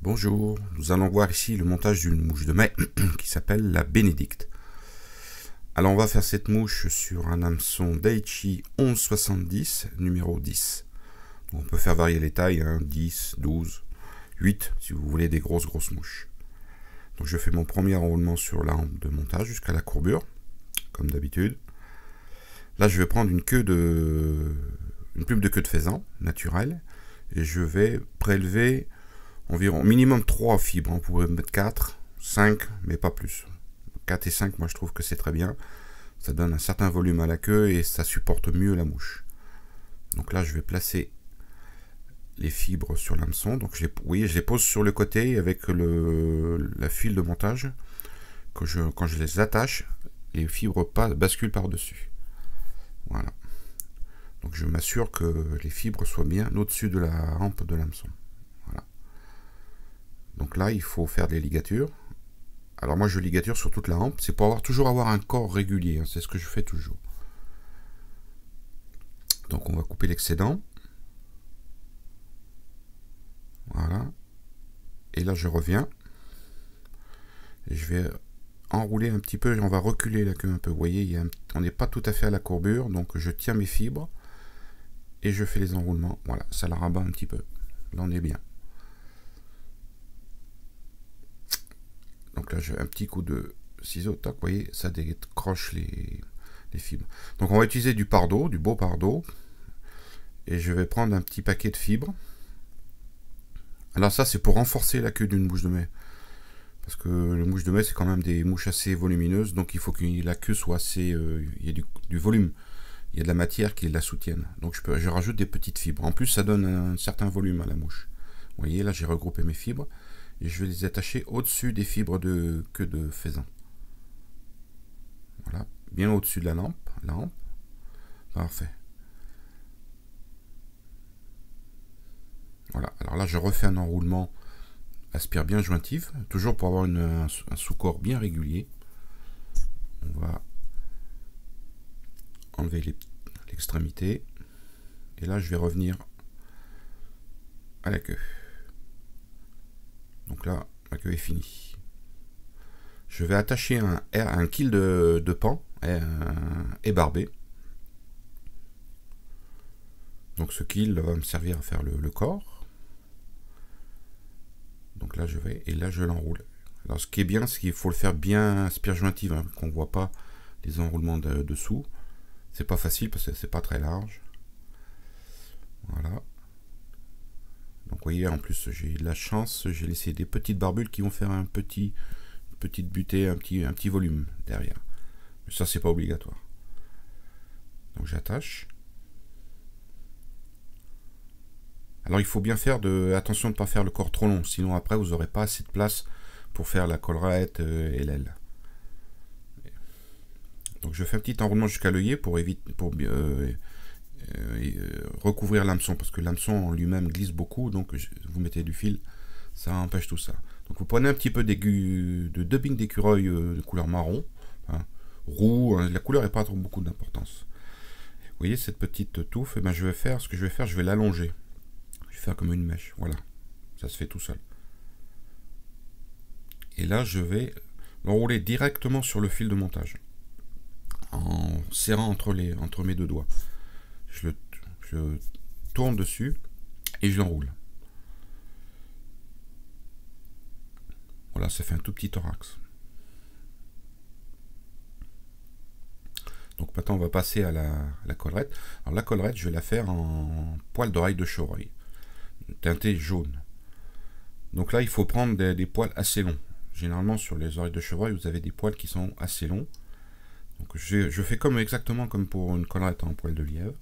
Bonjour, nous allons voir ici le montage d'une mouche de mai qui s'appelle la Bénédicte. Alors on va faire cette mouche sur un hameçon Daichi 1170 numéro 10. On peut faire varier les tailles, 10, 12, 8 si vous voulez des grosses mouches. Donc je fais mon premier enroulement sur la hampe de montage jusqu'à la courbure, comme d'habitude. Là je vais prendre une plume de queue de faisan naturelle et je vais prélever environ minimum 3 fibres. On pourrait mettre 4, 5, mais pas plus. 4 et 5, moi je trouve que c'est très bien. Ça donne un certain volume à la queue et ça supporte mieux la mouche. Donc là je vais placer les fibres sur l'hameçon. Donc je les pose sur le côté avec la file de montage. Quand je les attache, les fibres basculent par-dessus. Voilà. Donc je m'assure que les fibres soient bien au-dessus de la hampe de l'hameçon. Voilà. Donc là, il faut faire des ligatures. Alors moi, je ligature sur toute la hampe. C'est pour toujours avoir un corps régulier. Hein, c'est ce que je fais toujours. Donc on va couper l'excédent. Voilà. Et là, je reviens. Et je vais enrouler un petit peu. On va reculer la queue un peu. Vous voyez, on n'est pas tout à fait à la courbure. Donc je tiens mes fibres. Et je fais les enroulements. Voilà, ça la rabat un petit peu. Là, on est bien. Donc là, j'ai un petit coup de ciseau, tac, vous voyez, ça décroche les fibres. Donc on va utiliser du pardot, du beau pardot. Et je vais prendre un petit paquet de fibres. Alors ça, c'est pour renforcer la queue d'une mouche de mai. Parce que le mouche de mai, c'est quand même des mouches assez volumineuses. Donc il faut que la queue soit assez... il y ait du volume. Il y a de la matière qui la soutienne. Donc je rajoute des petites fibres. En plus, ça donne un certain volume à la mouche. Vous voyez, là, j'ai regroupé mes fibres. Et je vais les attacher au-dessus des fibres de queue de faisan. Voilà, bien au-dessus de la lampe. Parfait. Voilà, alors là je refais un enroulement aspire bien jointif, toujours pour avoir un sous-corps bien régulier. On va enlever l'extrémité. Et là je vais revenir à la queue. Donc là, la queue est finie. Je vais attacher un kill de pan ébarbé. Donc ce kill va me servir à faire le corps. Donc là je vais, et là je l'enroule. Alors ce qui est bien, c'est qu'il faut le faire bien aspire jointive, hein, qu'on ne voit pas les enroulements dessous. C'est pas facile parce que c'est pas très large. Voilà. Donc vous voyez, en plus j'ai de la chance, j'ai laissé des petites barbules qui vont faire une petite butée, un petit volume derrière. Mais ça c'est pas obligatoire. Donc j'attache. Alors il faut bien faire attention de ne pas faire le corps trop long, sinon après vous n'aurez pas assez de place pour faire la collerette et l'aile. Donc je fais un petit enroulement jusqu'à l'œillet pour recouvrir l'hameçon, parce que l'hameçon en lui-même glisse beaucoup, donc vous mettez du fil, ça empêche tout ça. Donc vous prenez un petit peu de dubbing d'écureuil de couleur marron, hein, roux, hein, la couleur n'est pas trop beaucoup d'importance. Vous voyez cette petite touffe, et ben je vais l'allonger. Je vais faire comme une mèche, voilà, ça se fait tout seul. Et là je vais l'enrouler directement sur le fil de montage, en serrant entre mes deux doigts. Je tourne dessus et je l'enroule. Voilà, ça fait un tout petit thorax. Donc maintenant on va passer à la collerette. Alors la collerette, je vais la faire en poil d'oreille de chevreuil, teinté jaune. Donc là il faut prendre des poils assez longs. Généralement sur les oreilles de chevreuil vous avez des poils qui sont assez longs. Donc je fais exactement comme pour une collerette en poil de lièvre.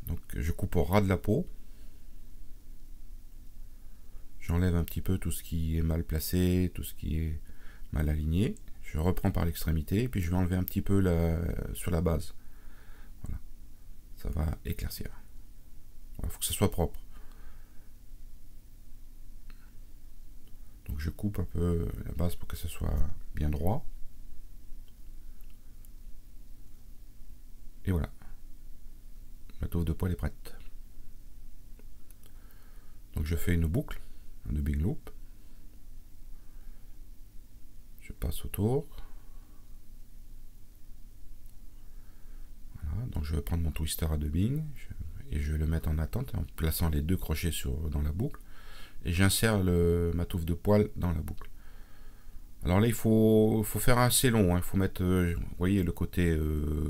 Donc je coupe au ras de la peau. J'enlève un petit peu tout ce qui est mal placé, tout ce qui est mal aligné. Je reprends par l'extrémité et puis je vais enlever un petit peu sur la base. Voilà. Ça va éclaircir. Il faut que ça soit propre. Donc je coupe un peu la base pour que ça soit bien droit. Et voilà. La touffe de poil est prête. Donc je fais une boucle, un dubbing loop. Je passe autour. Voilà, donc je vais prendre mon twister à dubbing et je vais le mettre en attente en plaçant les deux crochets dans la boucle. Et j'insère ma touffe de poil dans la boucle. Alors là, il faut faire assez long. Hein. Il faut mettre, vous voyez, le côté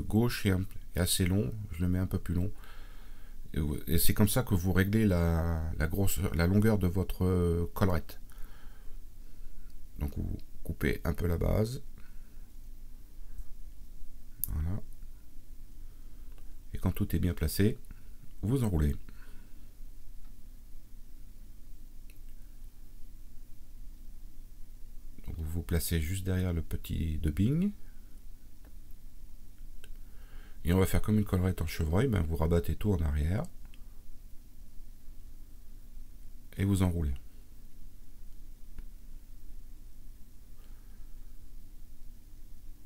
gauche est assez long. Je le mets un peu plus long. Et c'est comme ça que vous réglez la longueur de votre collerette. Donc vous coupez un peu la base. Voilà. Et quand tout est bien placé, vous enroulez. Donc vous vous placez juste derrière le petit dubbing. Et on va faire comme une collerette en chevreuil, ben vous rabattez tout en arrière. Et vous enroulez.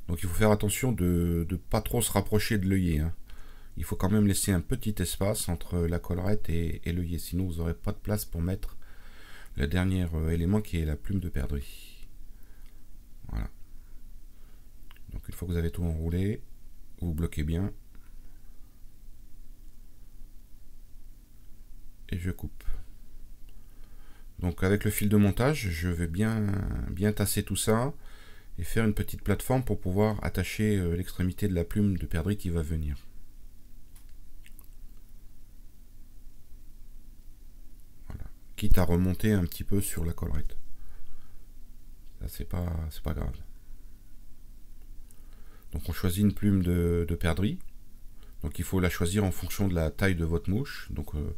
Donc il faut faire attention de ne pas trop se rapprocher de l'œillet. Hein. Il faut quand même laisser un petit espace entre la collerette et l'œillet, sinon vous n'aurez pas de place pour mettre le dernier élément qui est la plume de perdrix. Voilà. Donc une fois que vous avez tout enroulé, vous bloquez bien. Et je coupe. Donc avec le fil de montage, je vais bien tasser tout ça et faire une petite plateforme pour pouvoir attacher l'extrémité de la plume de perdrix qui va venir. Voilà. Quitte à remonter un petit peu sur la collerette. Ça c'est pas grave. Donc on choisit une plume de perdrix. Donc il faut la choisir en fonction de la taille de votre mouche. Donc il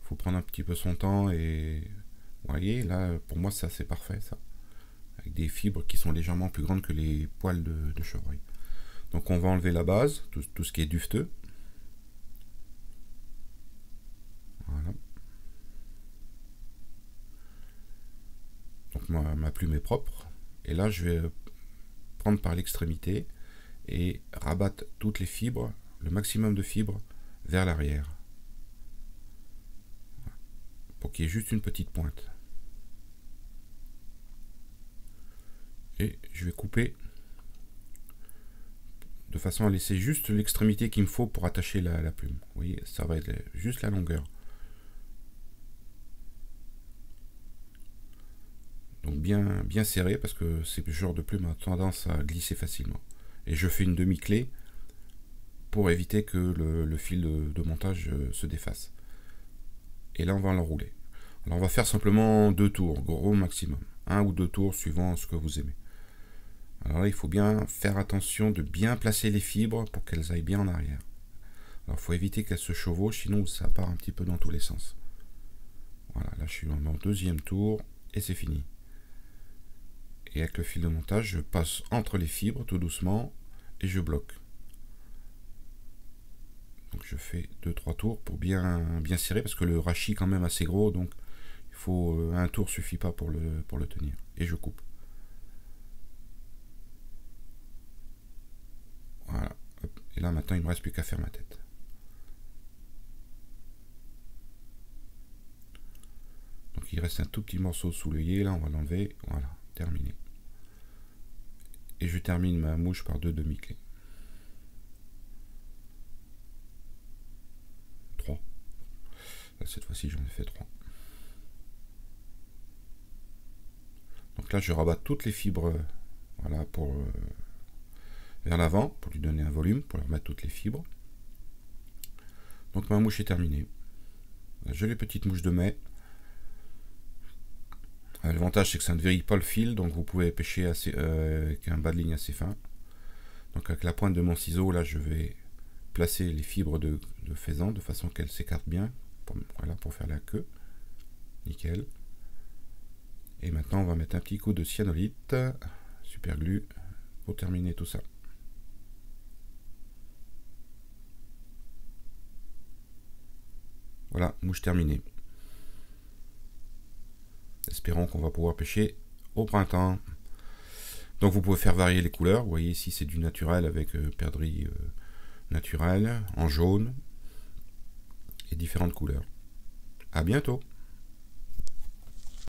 faut prendre un petit peu son temps et vous voyez là pour moi ça c'est parfait ça. Avec des fibres qui sont légèrement plus grandes que les poils de chevreuil. Donc on va enlever la base, tout ce qui est duveteux. Voilà. Donc ma plume est propre. Et là je vais prendre par l'extrémité et rabattre toutes les fibres, le maximum de fibres vers l'arrière. Pour qu'il y ait juste une petite pointe. Et je vais couper de façon à laisser juste l'extrémité qu'il me faut pour attacher la plume. Vous voyez, ça va être juste la longueur. Donc bien serré parce que ce genre de plume a tendance à glisser facilement. Et je fais une demi-clé pour éviter que le fil de montage se défasse. Et là on va l'enrouler. Alors on va faire simplement 2 tours, gros maximum. 1 ou 2 tours suivant ce que vous aimez. Alors là il faut bien faire attention de bien placer les fibres pour qu'elles aillent bien en arrière. Alors il faut éviter qu'elles se chevauchent, sinon ça part un petit peu dans tous les sens. Voilà, là je suis dans mon 2e tour et c'est fini. Et avec le fil de montage, je passe entre les fibres tout doucement et je bloque. Donc je fais 2-3 tours pour bien serrer parce que le rachis est quand même assez gros, donc il faut un tour suffit pas pour le tenir. Et je coupe. Voilà. Et là maintenant il me reste plus qu'à faire ma tête. Donc il reste un tout petit morceau sous l'œillet, là on va l'enlever. Voilà, terminé. Et je termine ma mouche par 2 demi-clés. 3. Là, cette fois-ci j'en ai fait 3. Donc là je rabatte toutes les fibres voilà, vers l'avant pour lui donner un volume, pour leur mettre toutes les fibres. Donc ma mouche est terminée. J'ai les petites mouches de mai. L'avantage c'est que ça ne vrille pas le fil, donc vous pouvez pêcher avec un bas de ligne assez fin. Donc avec la pointe de mon ciseau, là je vais placer les fibres de faisan de façon qu'elles s'écartent bien, pour faire la queue. Nickel. Et maintenant on va mettre un petit coup de cyanolite, super glue, pour terminer tout ça. Voilà, mouche terminée. Espérons qu'on va pouvoir pêcher au printemps. Donc vous pouvez faire varier les couleurs. Vous voyez ici c'est du naturel avec perdrix naturel, en jaune et différentes couleurs. À bientôt.